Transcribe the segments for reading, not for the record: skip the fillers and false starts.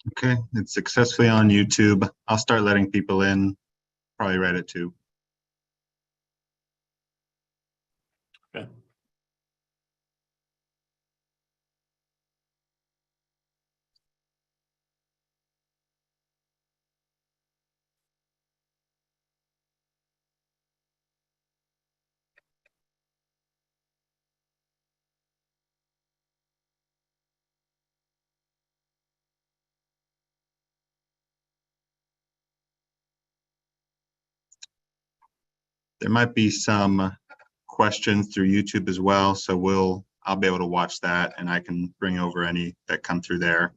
Okay, it's successfully on YouTube. I'll start letting people in, probably Reddit too. Okay. There might be some questions through YouTube as well, so I'll be able to watch that and I can bring over any that come through there.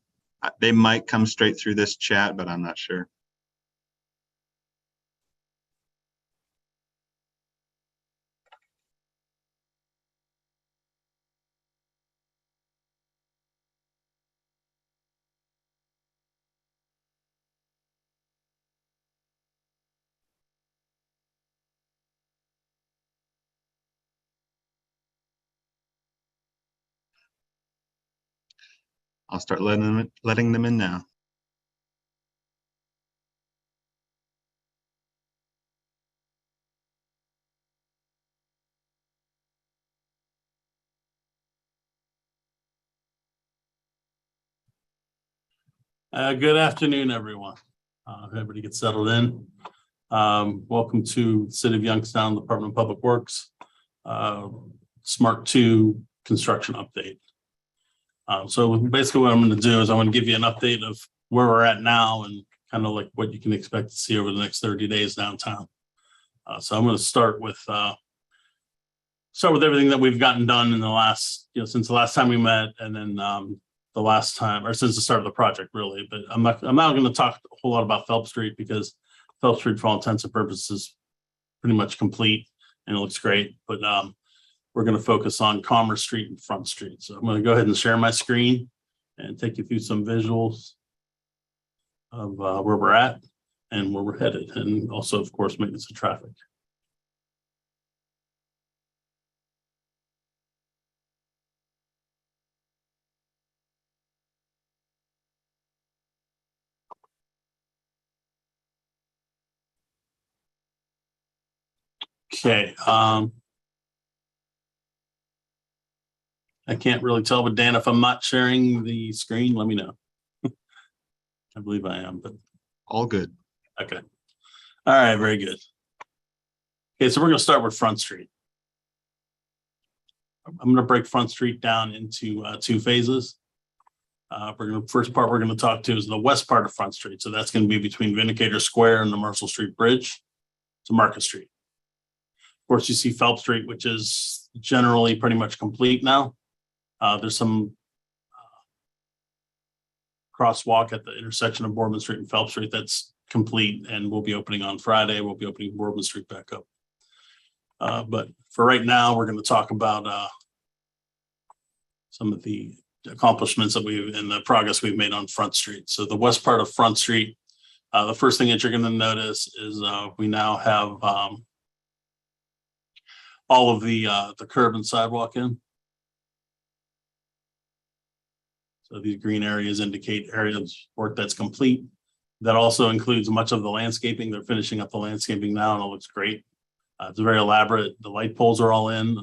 They might come straight through this chat, but I'm not sure. I'll start letting them in now. Good afternoon, everyone. Everybody get settled in. Welcome to City of Youngstown Department of Public Works Smart 2 construction update. So basically what I'm going to do is I'm going to give you an update of where we're at now and kind of like what you can expect to see over the next 30 days downtown. So I'm going to start with everything that we've gotten done in the last, since the last time we met, and then the last time, or since the start of the project, really. But I'm not going to talk a whole lot about Phelps Street because Phelps Street, for all intents and purposes, is pretty much complete and it looks great. But we're going to focus on Commerce Street and Front Street. So I'm going to go ahead and share my screen and take you through some visuals of where we're at and where we're headed, and also, of course, maintenance of traffic. Okay. I can't really tell, but Dan, if I'm not sharing the screen, let me know. I believe I am, but all good. Okay. All right, very good. Okay, so we're going to start with Front Street. I'm going to break Front Street down into two phases. First part we're going to talk to is the west part of Front Street. So that's going to be between Vindicator Square and the Marshall Street Bridge to Market Street. Of course, you see Phelps Street, which is generally pretty much complete now. There's some crosswalk at the intersection of Boardman Street and Phelps Street that's complete and will be opening on Friday. We'll be opening Boardman Street back up. But for right now, we're going to talk about some of the accomplishments that and the progress we've made on Front Street. So the west part of Front Street, the first thing that you're going to notice is we now have all of the curb and sidewalk in. So these green areas indicate areas work that's complete. That also includes much of the landscaping. They're finishing up the landscaping now and it looks great. It's very elaborate. The light poles are all in.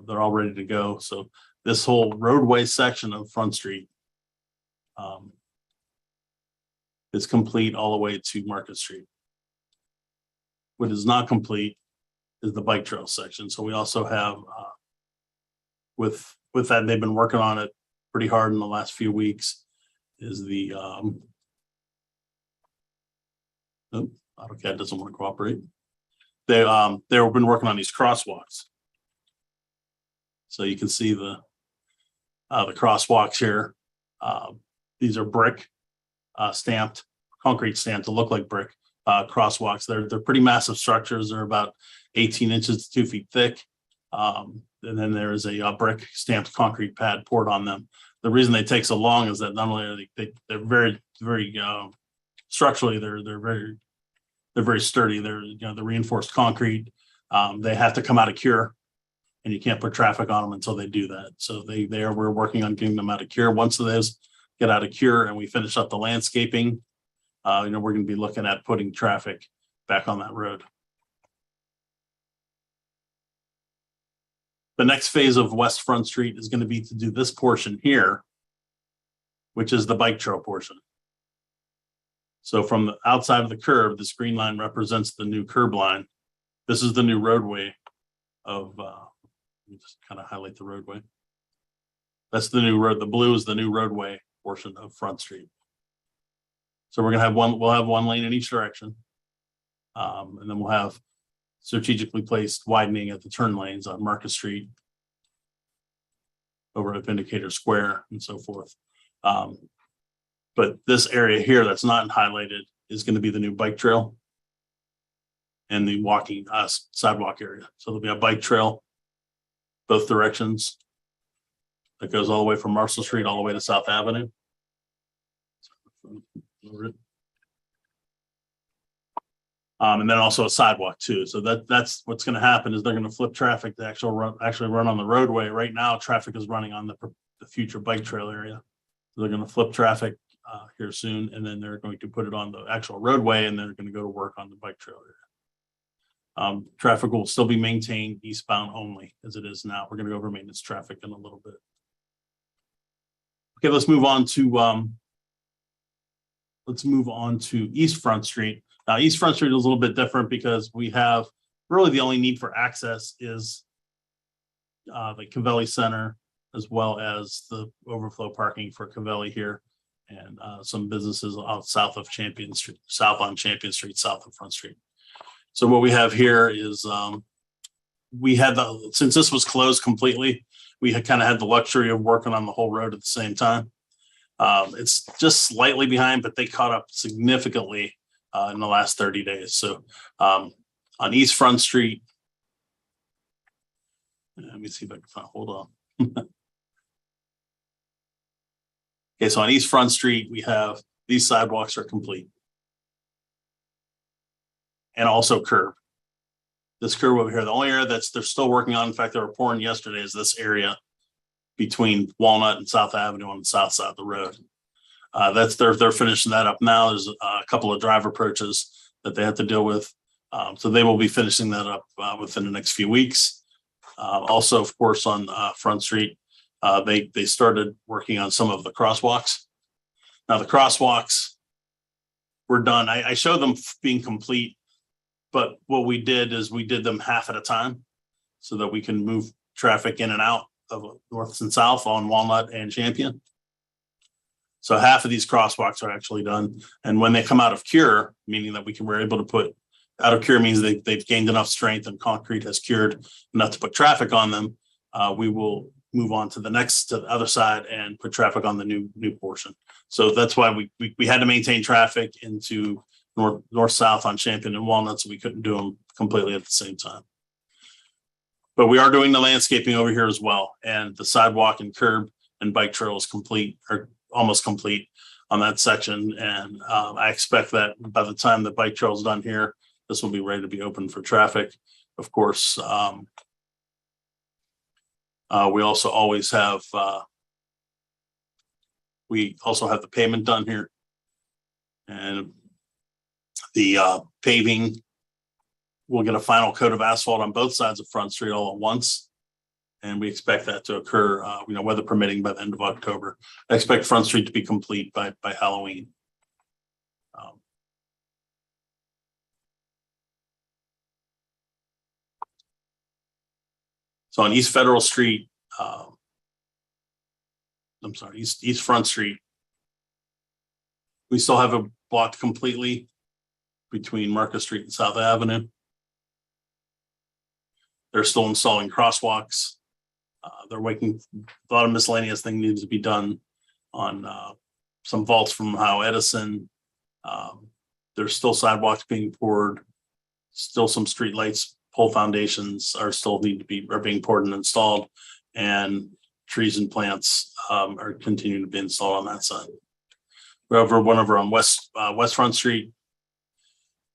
They're all ready to go. So this whole roadway section of Front Street is complete all the way to Market Street. What is not complete is the bike trail section. So we also have, with that, they've been working on it pretty hard in the last few weeks, is the AutoCAD doesn't want to cooperate. They've been working on these crosswalks. So you can see the crosswalks here. These are brick stamped, concrete stamped to look like brick crosswalks. They're pretty massive structures. They're about 18 inches to 2 feet thick. And then there is a brick stamped concrete pad poured on them. The reason they take so long is that not only are they're very structurally they're very sturdy. They're the reinforced concrete. They have to come out of cure, and you can't put traffic on them until they do that. So we're working on getting them out of cure. Once those get out of cure and we finish up the landscaping, we're going to be looking at putting traffic back on that road. The next phase of West Front Street is going to be to do this portion here, which is the bike trail portion. So from the outside of the curb, this green line represents the new curb line. This is the new roadway of, let me just kind of highlight the roadway. That's the new road. The blue is the new roadway portion of Front Street. So we're going to have we'll have one lane in each direction. And then we'll have strategically placed widening at the turn lanes on Market Street, over at Vindicator Square and so forth. But this area here that's not highlighted is going to be the new bike trail and the walking sidewalk area. So there'll be a bike trail both directions that goes all the way from Marshall Street all the way to South Avenue. And then also a sidewalk too. So that's what's going to happen is they're going to flip traffic to actually run on the roadway. Right now, traffic is running on the future bike trail area. So they're going to flip traffic here soon, and then they're going to put it on the actual roadway, and they're going to go to work on the bike trail area. Traffic will still be maintained eastbound only as it is now. We're going to go over maintenance traffic in a little bit. Okay, let's move on to East Front Street. Now, East Front Street is a little bit different because we have really the only need for access is the Cavelli Center, as well as the overflow parking for Cavelli here, and some businesses out south of Champion Street, south on Champion Street, south of Front Street. So what we have here is since this was closed completely, we had kind of had the luxury of working on the whole road at the same time. It's just slightly behind, but they caught up significantly in the last 30 days. So on East Front Street, let me see if I can find, hold on. Okay, so on East Front Street, we have these sidewalks are complete. And also curb. This curb over here, the only area they're still working on, in fact, they were pouring yesterday, is this area between Walnut and South Avenue on the south side of the road. They're finishing that up now. There's a couple of driver approaches that they have to deal with. So they will be finishing that up within the next few weeks. Also, of course, on Front Street, they started working on some of the crosswalks. Now the crosswalks were done. I showed them being complete, but what we did is we did them half at a time so that we can move traffic in and out of north and south on Walnut and Champion. So half of these crosswalks are actually done. And when they come out of cure, meaning that we're able to put out of cure means they've gained enough strength and concrete has cured enough to put traffic on them. We will move on to the other side and put traffic on the new portion. So that's why we had to maintain traffic into north-south on Champion and Walnut, so we couldn't do them completely at the same time. But we are doing the landscaping over here as well. And the sidewalk and curb and bike trail is complete, or almost complete on that section. And I expect that by the time the bike trail is done here, this will be ready to be open for traffic. Of course, we also always have, the pavement done here. And the paving, we'll get a final coat of asphalt on both sides of Front Street all at once. And we expect that to occur, weather permitting, by the end of October. I expect Front Street to be complete by Halloween. So on East Federal Street, East Front Street, we still have it blocked completely between Market Street and South Avenue. They're still installing crosswalks. They're waiting. A lot of miscellaneous things needs to be done on some vaults from Ohio Edison. There's still sidewalks being poured. Still some street lights, pole foundations are being poured and installed, and trees and plants are continuing to be installed on that side. We're over on West Front Street.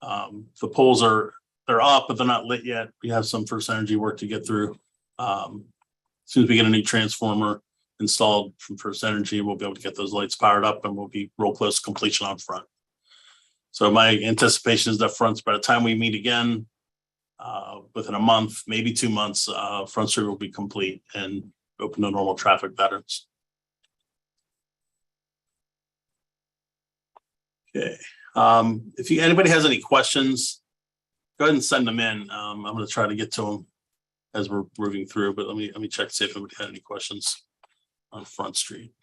The poles they're up, but they're not lit yet. We have some First Energy work to get through. As soon as we get a new transformer installed from First Energy. We'll be able to get those lights powered up, and we'll be real close to completion on front. So my anticipation is that fronts, by the time we meet again, within a month, maybe 2 months, Front Street will be complete and open to normal traffic patterns. Okay. If anybody has any questions, go ahead and send them in. I'm going to try to get to them as we're moving through, but let me check to see if anybody had any questions on Front Street.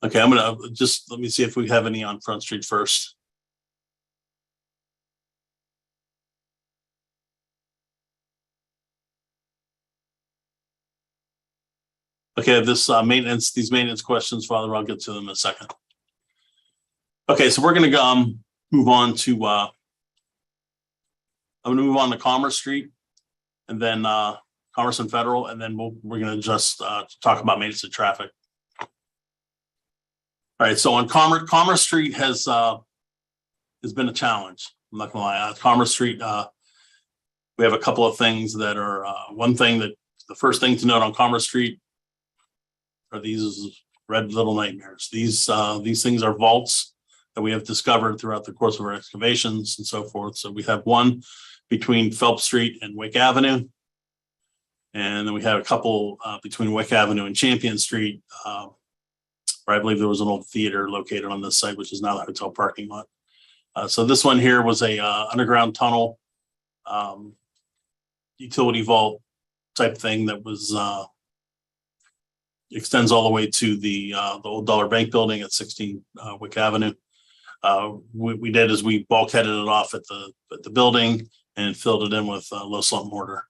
Okay, I'm gonna just let me see if we have any on Front Street first. Okay, this these maintenance questions, Father, I'll get to them in a second. Okay, so we're gonna move on to I'm gonna move on to Commerce Street, and then Commerce and Federal, and then we're gonna just talk about maintenance and traffic. All right, so on Commerce Street has been a challenge. I'm not gonna lie. Commerce Street, we have a couple of things that are one thing that the first thing to note on Commerce Street are these red little nightmares. These things are vaults that we have discovered throughout the course of our excavations and so forth. So we have one between Phelps Street and Wick Avenue, and then we have a couple between Wick Avenue and Champion Street. Where I believe there was an old theater located on this site, which is now the hotel parking lot. So this one here was a underground tunnel, utility vault type thing that was extends all the way to the old Dollar Bank building at 16 Wick Avenue. We did is we bulkheaded it off at the building and filled it in with low slump mortar.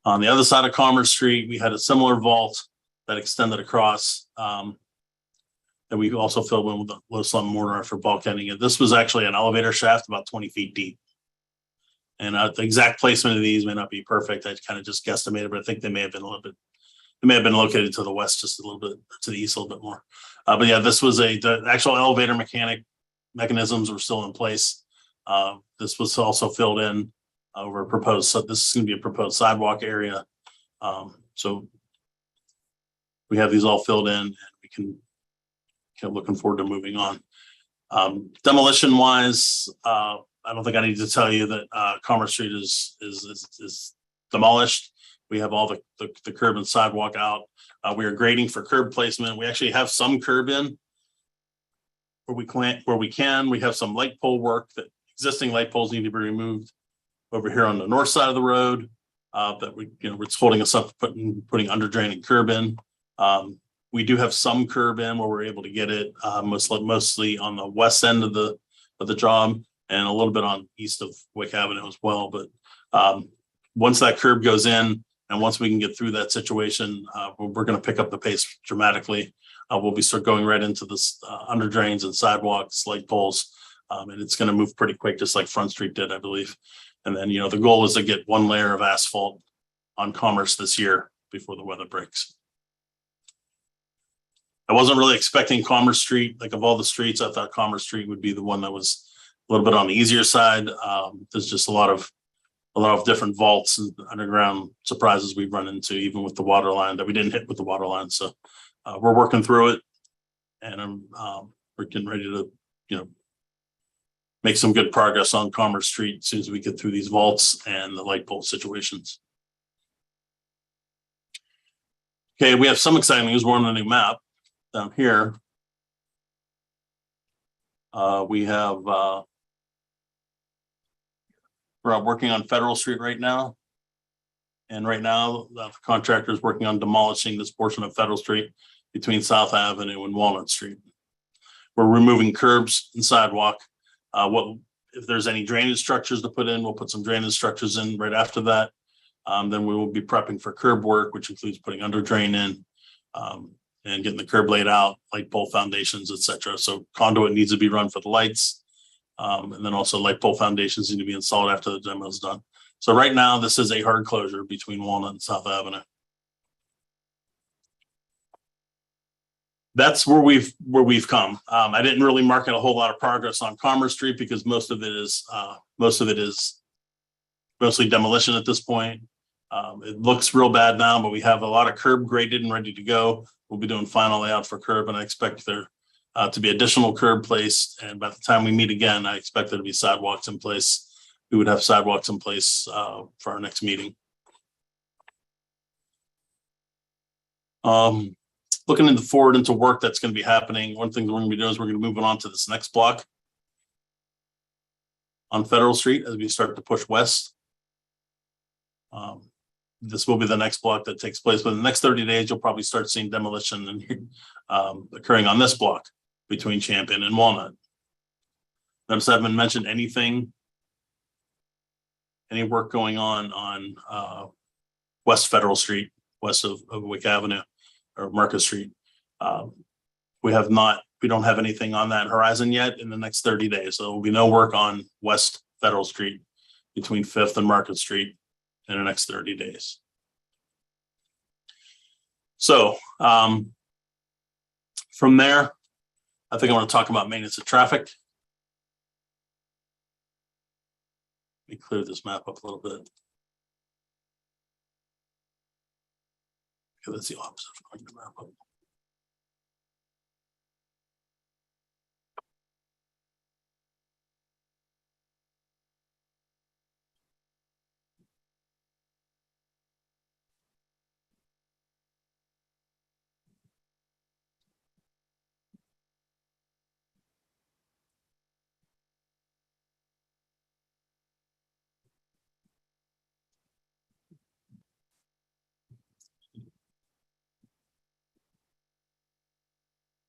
On the other side of Commerce Street, we had a similar vault that extended across that we also filled in with a low slump mortar after bulkheading it. This was actually an elevator shaft about 20 feet deep. And the exact placement of these may not be perfect. I kind of just guesstimated, but I think they may have been located to the west, just a little bit, to the east a little bit more. But yeah, this was the actual elevator mechanisms were still in place. This was also filled in over proposed. So this is going to be a proposed sidewalk area. So we have these all filled in, and we can looking forward to moving on. Demolition wise, I don't think I need to tell you that Commerce Street is demolished. We have all the curb and sidewalk out. We are grading for curb placement. We actually have some curb in where we can. We have some light pole work that existing light poles need to be removed over here on the north side of the road. That it's holding us up putting under draining curb in. We do have some curb in where we're able to get it mostly on the west end of the job and a little bit on east of Wick Avenue as well. But once that curb goes in and once we can get through that situation, we're going to pick up the pace dramatically. We'll be going right into this under drains and sidewalks, light poles, and it's going to move pretty quick, just like Front Street did, I believe. And then, the goal is to get one layer of asphalt on Commerce this year before the weather breaks. I wasn't really expecting Commerce Street, like of all the streets, I thought Commerce Street would be the one that was a little bit on the easier side. There's just a lot of different vaults and underground surprises we've run into, even with the water line that we didn't hit with the water line. So we're working through it, and we're getting ready to, make some good progress on Commerce Street as soon as we get through these vaults and the light pole situations. Okay, we have some exciting news. We're on a new map down here. We have we're working on Federal Street right now. And right now, the contractor is working on demolishing this portion of Federal Street between South Avenue and Walnut Street. We're removing curbs and sidewalk. If there's any drainage structures to put in, we'll put some drainage structures in right after that. Then we will be prepping for curb work, which includes putting under drain in. and getting the curb laid out, light pole foundations, etc. So conduit needs to be run for the lights. And then also light pole foundations need to be installed after the demo is done. So right now, this is a hard closure between Walnut and South Avenue. That's where we've come. I didn't really market a whole lot of progress on Commerce Street because most of it is mostly demolition at this point. It looks real bad now, but we have a lot of curb graded and ready to go. We'll be doing final layout for curb, and I expect there to be additional curb placed. And by the time we meet again, I expect there to be sidewalks in place. We would have sidewalks in place for our next meeting. Looking forward into work that's going to be happening. One thing that we're going to be doing is we're going to move on to this next block on Federal Street as we start to push west. This will be the next block that takes place, but in the next 30 days, you'll probably start seeing demolition and occurring on this block between Champion and Walnut. Notice I haven't mentioned any work going on West Federal Street, west of Wick Avenue or Market Street. We don't have anything on that horizon yet in the next 30 days. So there will be no work on West Federal Street between 5th and Market Street in the next 30 days. So from there, I think I want to talk about maintenance of traffic. Let me clear this map up a little bit. Okay, that's the opposite of clearing the map up.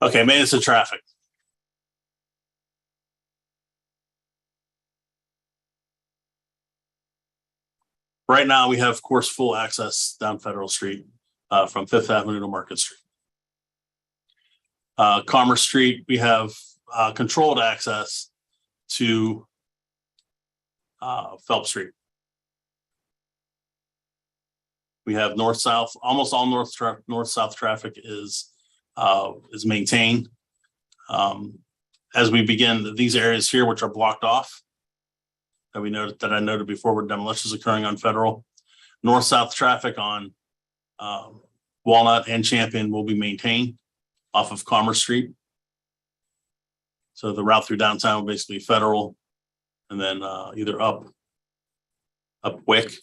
Okay, maintenance of traffic. Right now, we have, of course, full access down Federal Street from 5th Avenue to Market Street. Commerce Street, we have controlled access to Phelps Street. We have north-south, almost all north-south traffic is maintained. As we begin these areas here, which are blocked off, that I noted before, where demolition is occurring on Federal, north-south traffic on Walnut and Champion will be maintained off of Commerce Street. So the route through downtown will basically Federal, and then either up Wick,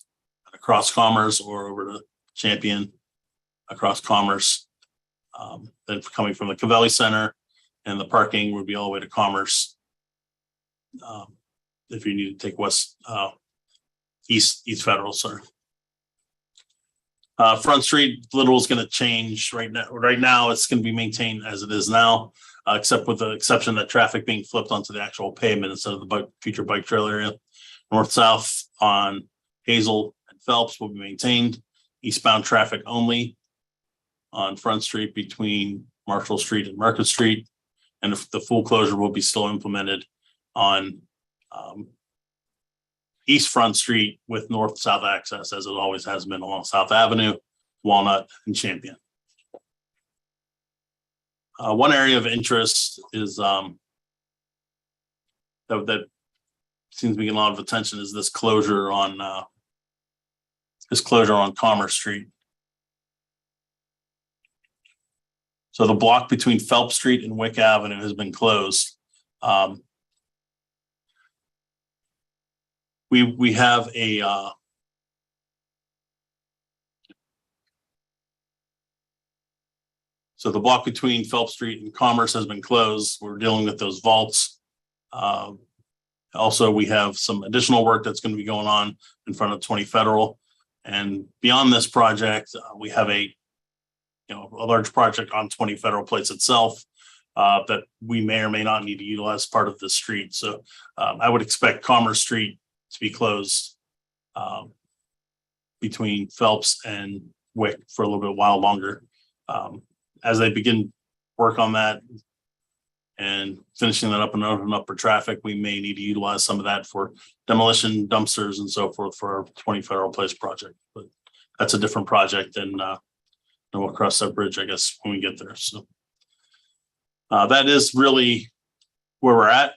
across Commerce, or over to Champion, across Commerce. Then coming from the Cavelli Center, and the parking would be all the way to Commerce. If you need to take East Federal, sorry. Front Street, little is going to change right now. Right now, it's going to be maintained as it is now, except with the exception that traffic being flipped onto the actual pavement instead of the future bike trail area. North-south on Hazel and Phelps will be maintained. Eastbound traffic only on Front Street between Marshall Street and Market Street. And the full closure will be still implemented on East Front Street with north-south access, as it always has been along South Avenue, Walnut, and Champion. One area of interest is that seems to be getting a lot of attention is this closure on Commerce Street. So the block between Phelps Street and Wick Avenue has been closed. We have a so the block between Phelps Street and Commerce has been closed. We're dealing with those vaults. Also, we have some additional work that's going to be going on in front of 20 Federal. And beyond this project, we have a large project on 20 Federal Place itself that we may or may not need to utilize part of the street. So I would expect Commerce Street to be closed between Phelps and Wick for a little bit while longer. As they begin work on that and finishing that up and opening up for traffic, we may need to utilize some of that for demolition, dumpsters, and so forth for our 20 Federal Place project. But that's a different project, and we'll cross that bridge, I guess, when we get there. So that is really where we're at.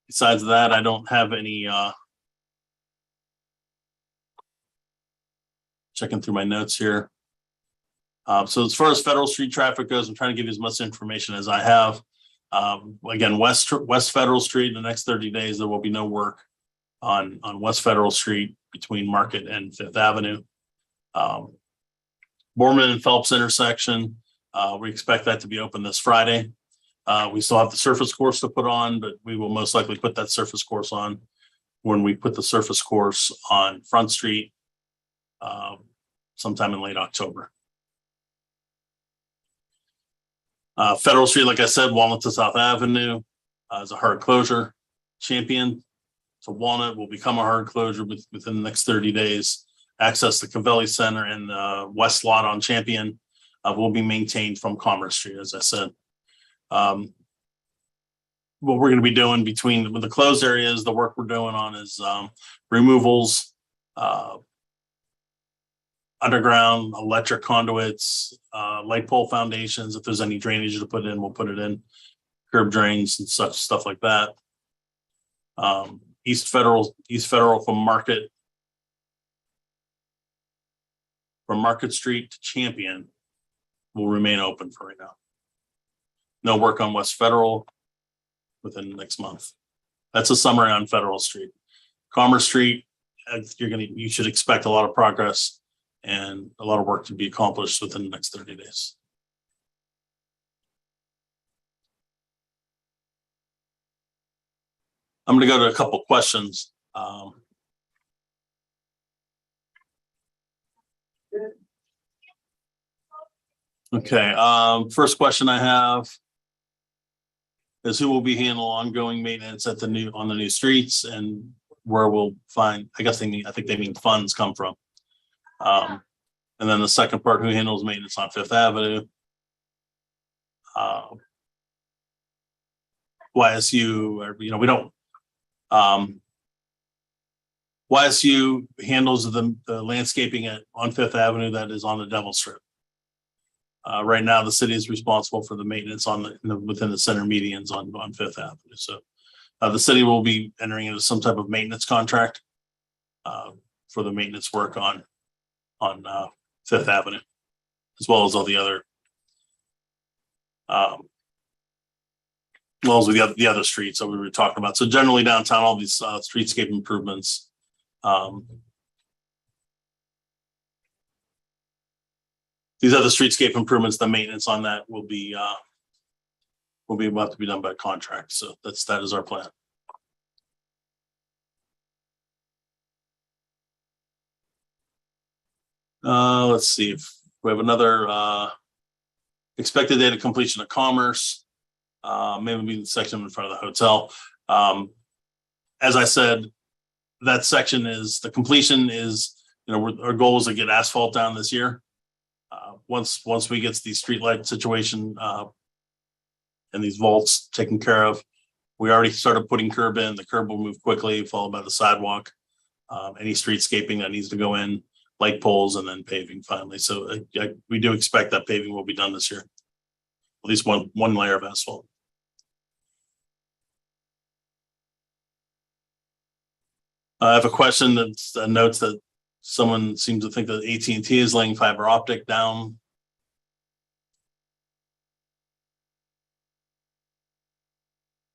Besides that, I don't have any checking through my notes here. So as far as Federal Street traffic goes, I'm trying to give you as much information as I have. Again, West Federal Street, in the next 30 days, there will be no work on West Federal Street between Market and Fifth Avenue. Borman and Phelps intersection, we expect that to be open this Friday. We still have the surface course to put on, but we will most likely put that surface course on when we put the surface course on Front Street sometime in late October. Federal Street, like I said, Walnut to South Avenue is a hard closure. Champion to Walnut will become a hard closure within the next 30 days. Access to Cavelli Center and the west lot on Champion will be maintained from Commerce Street, as I said. What we're going to be doing with the closed areas, the work we're doing on is removals, underground electric conduits, light pole foundations. If there's any drainage to put in, we'll put it in. Curb drains and such stuff like that. East Federal from Market Street to Champion will remain open for right now. No work on West Federal within the next month. That's a summary on Federal Street. Commerce Street, you should expect a lot of progress and a lot of work to be accomplished within the next 30 days. I'm going to go to a couple questions. Okay. First question I have is who will be handling ongoing maintenance on the new streets, and where we'll find, I think they mean funds come from. And then the second part, who handles maintenance on Fifth Avenue? YSU, we don't. YSU handles the landscaping on Fifth Avenue that is on the Devil Strip. Right now, the city is responsible for the maintenance within the center medians on Fifth Avenue. So the city will be entering into some type of maintenance contract for the maintenance work on Fifth Avenue, as well as all the other, the other streets that we were talking about. So generally downtown, all these streetscape improvements. These other streetscape improvements, the maintenance on that will have to be done by contract. So that is our plan. Let's see if we have another expected date of completion of Commerce. Maybe the section in front of the hotel. As I said, that section is the completion is, our goal is to get asphalt down this year. Once we get the streetlight situation and these vaults taken care of, we already started putting curb in. The curb will move quickly, followed by the sidewalk. Any streetscaping that needs to go in, light poles, and then paving finally. So we do expect that paving will be done this year. At least one layer of asphalt. I have a question that notes that someone seems to think that AT&T is laying fiber optic down.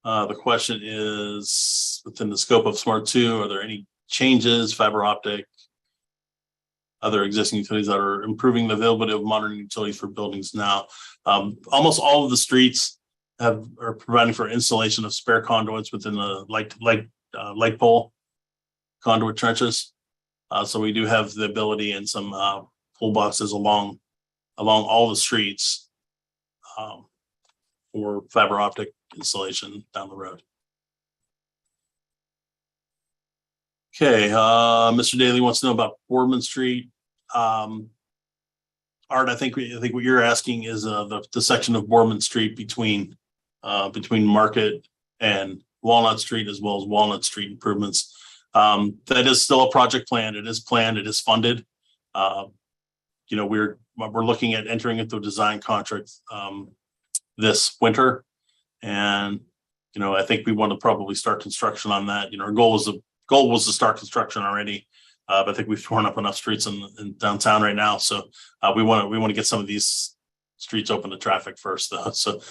The question is, within the scope of Smart 2, are there any changes, fiber optic, other existing utilities that are improving the availability of modern utilities for buildings now? Almost all of the streets are providing for installation of spare conduits within the light pole conduit trenches. So we do have the ability and some pull boxes along all the streets for fiber optic installation down the road. Okay, Mr. Daly wants to know about Boardman Street. Our Art, I think what you're asking is the section of Boardman Street between Market and Walnut Street, as well as Walnut Street improvements. That is still a project plan. It is planned. It is funded. We're looking at entering into a design contract this winter, and I think we want to probably start construction on that. Our goal was to start construction already, but I think we've torn up enough streets in downtown right now, so we want to get some of these streets open to traffic first, though. So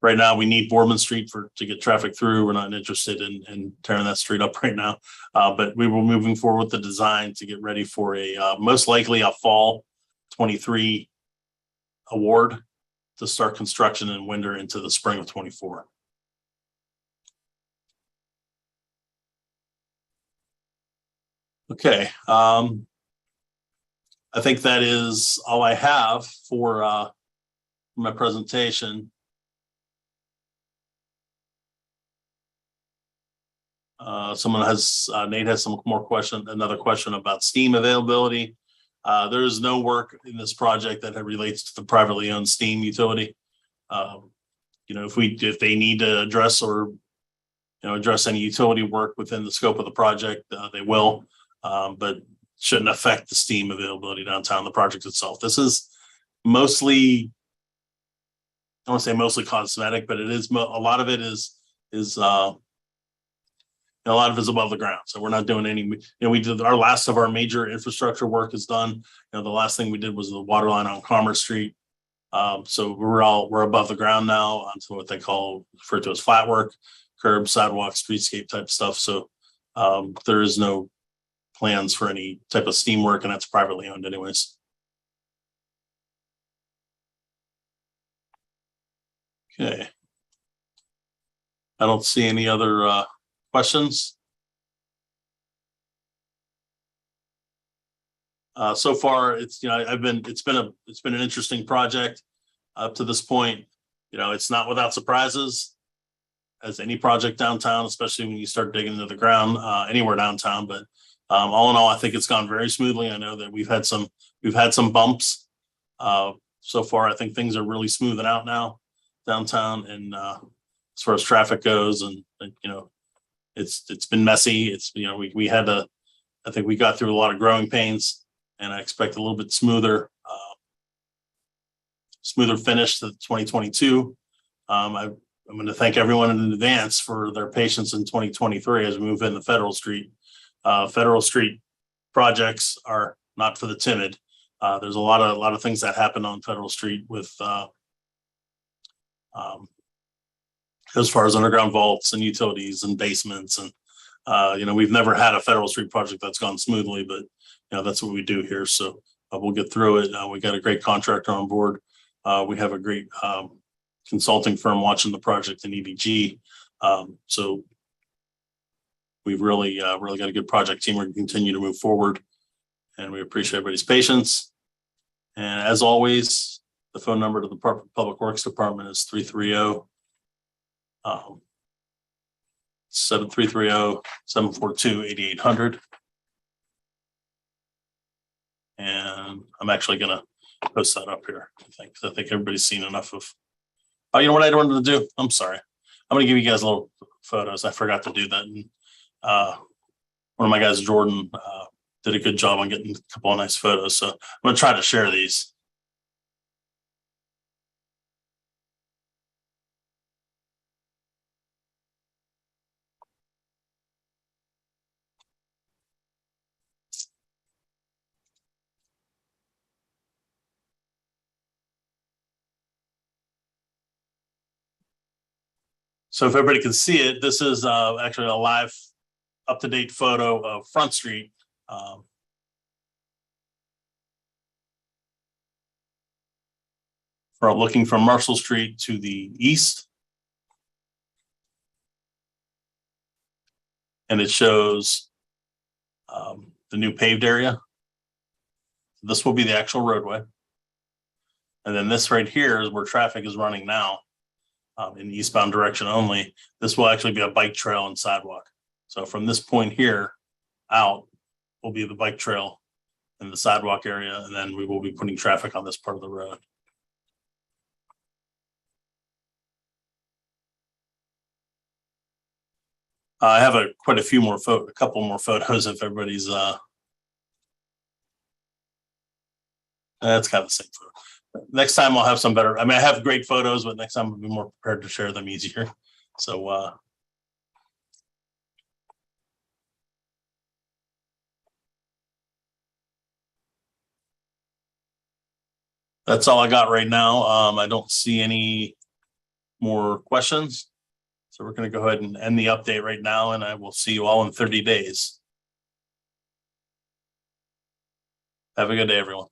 right now we need Boardman Street to get traffic through. We're not interested in tearing that street up right now, but we were moving forward with the design to get ready for a most likely a fall 23 award to start construction in winter into the spring of 24. Okay, I think that is all I have for my presentation. Nate has another question about steam availability. There is no work in this project that relates to the privately owned steam utility. If they need to address any utility work within the scope of the project, they will, but shouldn't affect the steam availability downtown, the project itself. This is mostly, I don't want to say mostly cosmetic, but it is a lot of it is a lot of it's above the ground. So we're not doing any, we did our major infrastructure work is done. The last thing we did was the water line on Commerce Street. So we're above the ground now onto what they refer to as flat work, curb, sidewalk, streetscape type stuff. So there is no plans for any type of steam work, and that's privately owned anyways. Okay. I don't see any other questions. So far, it's been an interesting project up to this point. It's not without surprises, as any project downtown, especially when you start digging into the ground anywhere downtown. But all in all, I think it's gone very smoothly. I know that we've had some bumps. So far, I think things are really smoothing out now downtown, and as far as traffic goes, and it's been messy. We had to, I think we got through a lot of growing pains, and I expect a little bit smoother finish to 2022. I'm going to thank everyone in advance for their patience in 2023 as we move into Federal Street. Federal Street projects are not for the timid. There's a lot of things that happen on Federal Street with as far as underground vaults and utilities and basements, and we've never had a Federal Street project that's gone smoothly, but that's what we do here. So we'll get through it. We got a great contractor on board. We have a great consulting firm watching the project in EDG. So we've really got a good project team. We're going to continue to move forward, and we appreciate everybody's patience. And as always, the phone number to the Public Works Department is 742-8800. And I'm actually going to post that up here, I think everybody's seen enough of. Oh, you know what I wanted to do? I'm sorry. I'm going to give you guys little photos. I forgot to do that. And one of my guys, Jordan, did a good job on getting a couple of nice photos. So I'm going to try to share these. So if everybody can see it, this is actually a live, up-to-date photo of Front Street. Looking from Marshall Street to the east. And it shows the new paved area. This will be the actual roadway. And then this right here is where traffic is running now. In the eastbound direction only. This will actually be a bike trail and sidewalk. So from this point here out will be the bike trail in the sidewalk area, and then we will be putting traffic on this part of the road. I have a couple more photos if everybody's that's kind of the same photo. Next time I'll have some better. I mean, I have great photos, but next time I'll be more prepared to share them easier. So that's all I got right now. I don't see any more questions. So we're going to go ahead and end the update right now, and I will see you all in 30 days. Have a good day, everyone.